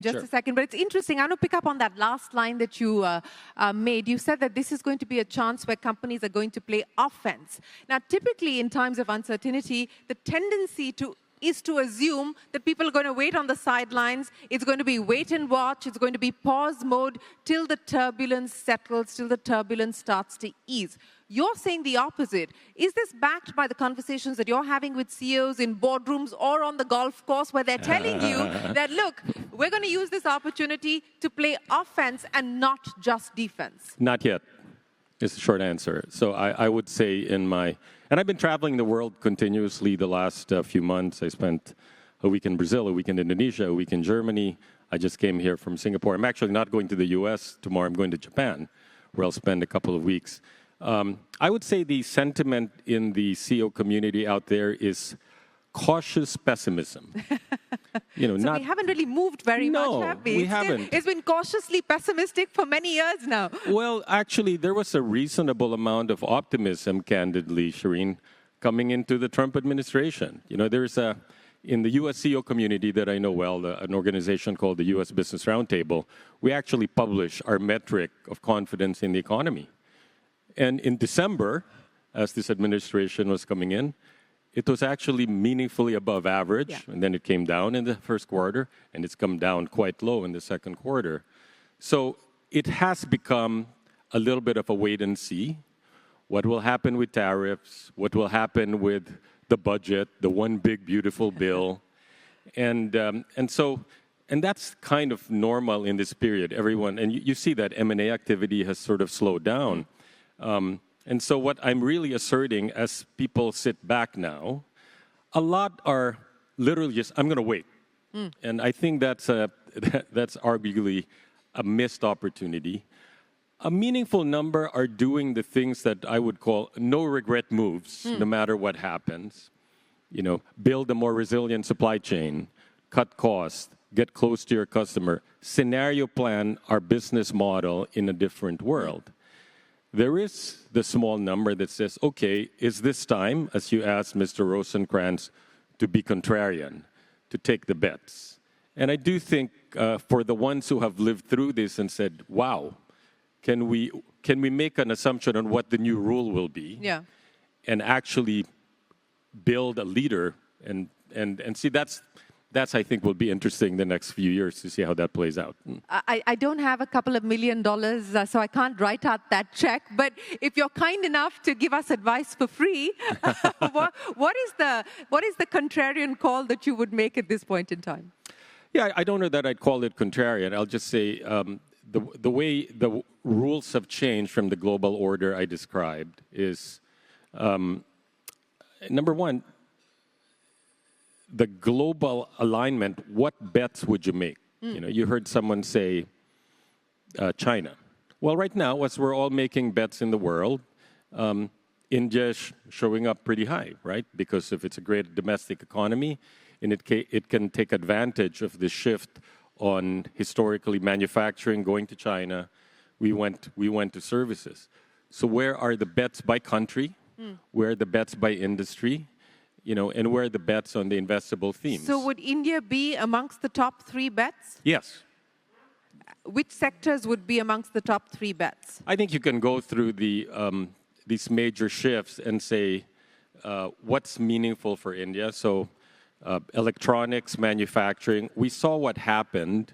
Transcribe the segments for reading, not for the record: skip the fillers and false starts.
Just a second, but it's interesting. I want to pick up on that last line that you made. You said that this is going to be a chance where companies are going to play offense. Now, typically in times of uncertainty, the tendency is to assume that people are going to wait on the sidelines. It's going to be wait and watch. It's going to be pause mode till the turbulence settles, till the turbulence starts to ease. You're saying the opposite. Is this backed by the conversations that you're having with CEOs in boardrooms or on the golf course where they're telling you that, look, we're going to use this opportunity to play offense and not just defense? Not yet, is the short answer. So I would say and I've been traveling the world continuously the last few months. I spent a week in Brazil, a week in Indonesia, a week in Germany. I just came here from Singapore. I'm actually not going to the US tomorrow. I'm going to Japan, where I'll spend a couple of weeks. I would say the sentiment in the CEO community out there is cautious pessimism. So we haven't really moved very much, have we? We haven't. It's been cautiously pessimistic for many years now. Well, actually, there was a reasonable amount of optimism, candidly, Shereen, coming into the Trump administration. There's in the U.S. CEO community that I know well, an organization called the U.S. Business Roundtable, we actually publish our metric of confidence in the economy. And in December, as this administration was coming in, it was actually meaningfully above average, and then it came down in the first quarter, and it's come down quite low in the second quarter. So it has become a little bit of a wait and see. What will happen with tariffs? What will happen with the budget, the one big, beautiful bill? And that's kind of normal in this period. And you see that M&A activity has sort of slowed down. And so what I'm really asserting as people sit back now, a lot are literally just, I'm going to wait. And I think that's arguably a missed opportunity. A meaningful number are doing the things that I would call no-regret moves, no matter what happens. Build a more resilient supply chain, cut costs, get close to your customer, scenario plan our business model in a different world. There is the small number that says, okay, is this time, as you asked Mr. Rosencrantz, to be contrarian, to take the bets? And I do think for the ones who have lived through this and said, wow, can we make an assumption on what the new rule will be? Yeah. And actually build a leader and see that's, I think, will be interesting the next few years to see how that plays out. I don't have a couple of $1 million, so I can't write out that check. But if you're kind enough to give us advice for free, what is the contrarian call that you would make at this point in time? Yeah, I don't know that I'd call it contrarian. I'll just say the way the rules have changed from the global order I described is, number one, the global alignment, what bets would you make? You heard someone say China. Well, right now, as we're all making bets in the world, India's showing up pretty high, right? Because if it's a great domestic economy, and it can take advantage of the shift on historically manufacturing going to China. We went to services. So where are the bets by country? Where are the bets by industry? And where are the bets on the investable themes? So would India be amongst the top 3 bets? Yes. Which sectors would be amongst the top 3 bets? I think you can go through these major shifts and say what's meaningful for India. So electronics, manufacturing. We saw what happened.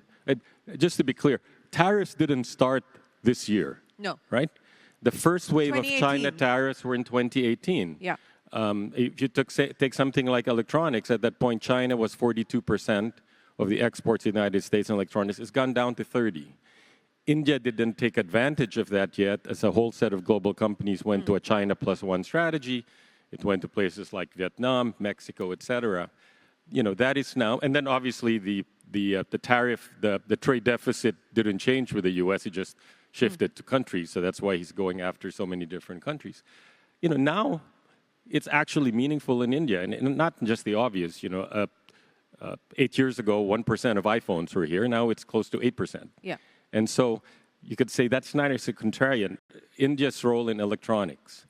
Just to be clear, tariffs didn't start this year. No. Right? The first wave of China tariffs were in 2018. Yeah. If you take something like electronics, at that point, China was 42% of the exports in the United States in electronics. It's gone down to 30%. India didn't take advantage of that yet, as a whole set of global companies went to a China plus one strategy. It went to places like Vietnam, Mexico, et cetera. That is now, and then obviously the tariff, the trade deficit didn't change with the U.S. It just shifted to countries. So that's why he's going after so many different countries. Now, it's actually meaningful in India, and not just the obvious. 8 years ago, 1% of iPhones were here. Now it's close to 8%. Yeah. And so you could say that's not as a contrarian. India's role in electronics,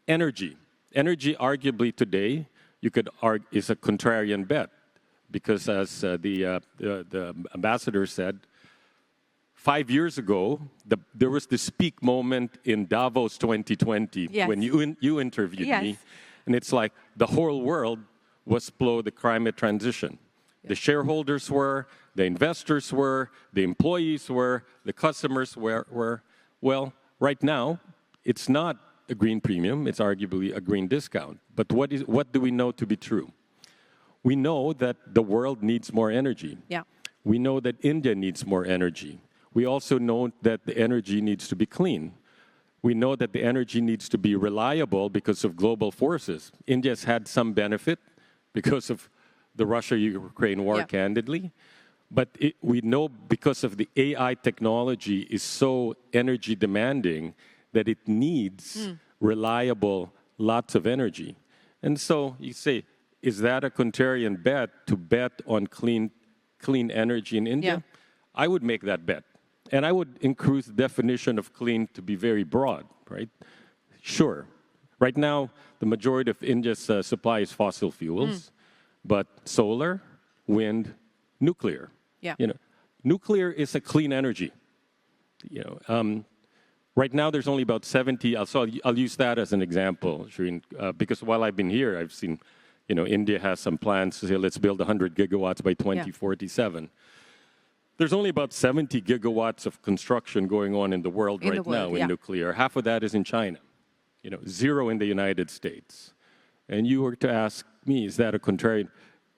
energy, arguably today, you could argue is a contrarian bet. because as the ambassador said, 5 years ago, there was this peak moment in Davos 2020 Yes. when you interviewed Yes. me, and it's like the whole world was below the climate transition. The shareholders were, the investors were, the employees were, the customers were. Well, right now, it's not a green premium, it's arguably a green discount. But what do we know to be true? We know that the world needs more energy. Yeah. We know that India needs more energy. We also know that the energy needs to be clean. We know that the energy needs to be reliable because of global forces. India's had some benefit because of the Russia-Ukraine war, candidly. But we know because of the AI technology is so energy demanding that it needs reliable, lots of energy. And so you say, is that a contrarian bet to bet on clean energy in India? Yeah. I would make that bet. And I would increase the definition of clean to be very broad, right? Sure. Right now, the majority of India's supply is fossil fuels, but solar, wind, nuclear. Yeah. You know, nuclear is a clean energy. You know, right now there's only about 70. I'll use that as an example, Shereen, because while I've been here, I've seen, you know, India has some plans to say let's build 100 gigawatts by 2047. There's only about 70 gigawatts of construction going on in the world right now in nuclear. Half of that is in China. You know, 0 in the United States. And you were to ask me, is that a contrarian?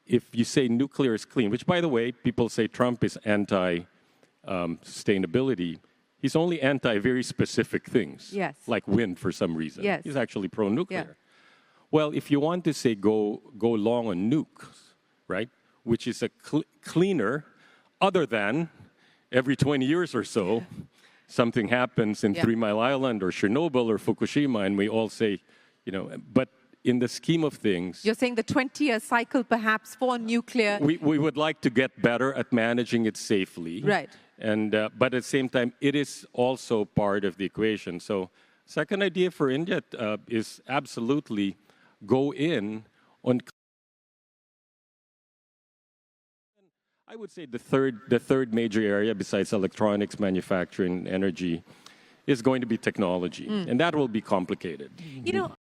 If you say nuclear is clean, which, by the way, people say Trump is anti-sustainability, he's only anti very specific things, like wind for some reason. Yes. He's actually pro-nuclear. Well, if you want to say go long on nukes, right, which is a cleaner, other than every 20 years or so, something happens in 3 Mile Island or Chernobyl or Fukushima, and we all say, you know, but in the scheme of things... You're saying the 20-year cycle perhaps for nuclear... We would like to get better at managing it safely. Right. And, but at the same time, it is also part of the equation. So second idea for India is absolutely go in on... I would say the third major area besides electronics, manufacturing, energy is going to be technology. And that will be complicated. You know,